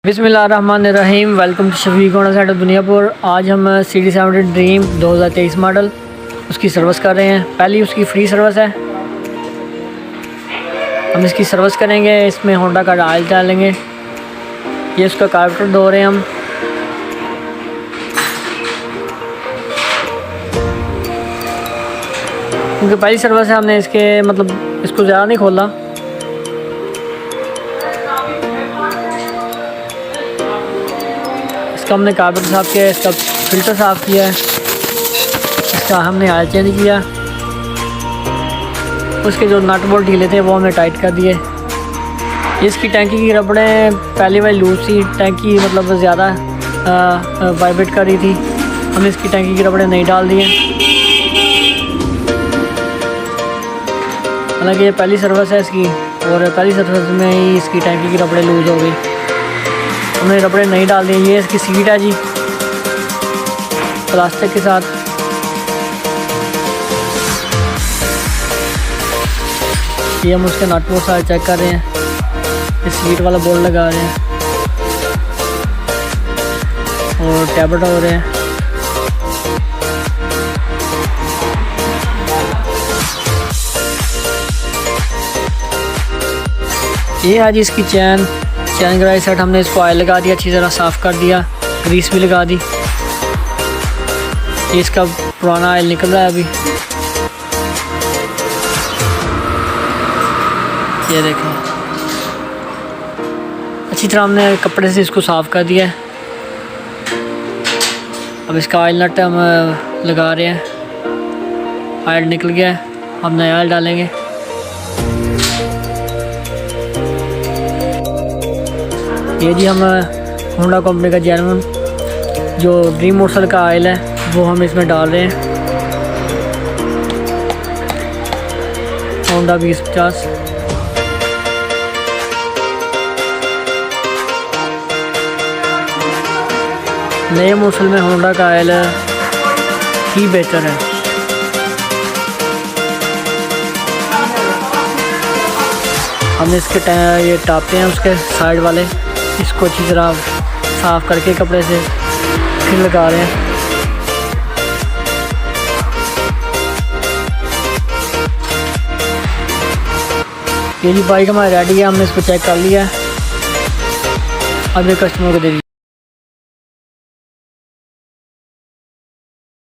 बिस्मिल्लाहिर्रहमानिर्रहीम। Welcome to Shafiq auto centre Duniyapur. आज हम CD70 ड्रीम 2023 मॉडल उसकी सर्विस कर रहे हैं। पहली उसकी फ्री सर्विस है। हम इसकी सर्विस करेंगे, इसमें होंडा का ऑयल डालेंगे। ये उसका कार्बोरेटर धो रहे हैं हम। क्योंकि पहली सर्विस है, हमने इसके इसको ज़्यादा नहीं खोला। इसका हमने कार्बोरेटर साफ़ किया है, इसका फ़िल्टर साफ़ किया है, इसका हमने ऑयल चेंज किया। उसके जो नट बोल्ट ढीले थे वो हमने टाइट कर दिए। इसकी टैंकी की रबड़ें पहली वाली लूज थी, टैंकी ज़्यादा वाइब्रेट कर रही थी। हमने इसकी टैंकी की रबड़ें नहीं डाल दिए। हालांकि ये पहली सर्विस है इसकी, और पहली सर्विस में ही इसकी टैंकी की रबड़ें लूज़ हो गई। हमने रबड़े नहीं डाल दी। ये इसकी सीट है जी, प्लास्टिक के साथ। ये हम उसके नट बोल्ट सारे चेक कर रहे हैं। इस सीट वाला बोल्ट लगा रहे हैं और टैबलेट हो रहे हैं। ये आज इसकी चैन के राइट साइड हमने इसको ऑयल लगा दिया, अच्छी तरह साफ़ कर दिया, ग्रीस भी लगा दी। ये इसका पुराना ऑयल निकल रहा है अभी। ये देखें, अच्छी तरह हमने कपड़े से इसको साफ़ कर दिया है। अब इसका ऑयल नट हम लगा रहे हैं। ऑयल निकल गया है, हम नया ऑयल डालेंगे। ये जी हम होंडा कंपनी का जेन्युइन जो ड्रीम मोटरसाइकिल का ऑयल है वो हम इसमें डाल रहे हैं। होंडा 2050। नए मोटरसाइकिल में होंडा का ऑयल ही बेहतर है। हमने इसके ये टापे हैं उसके साइड वाले, इसको अच्छी तरह साफ़ करके कपड़े से फिर लगा रहे हैं। ये जी बाइक हमारी रेडी है, हमने इसको चेक कर लिया है। अब ये कस्टमर को दे दी।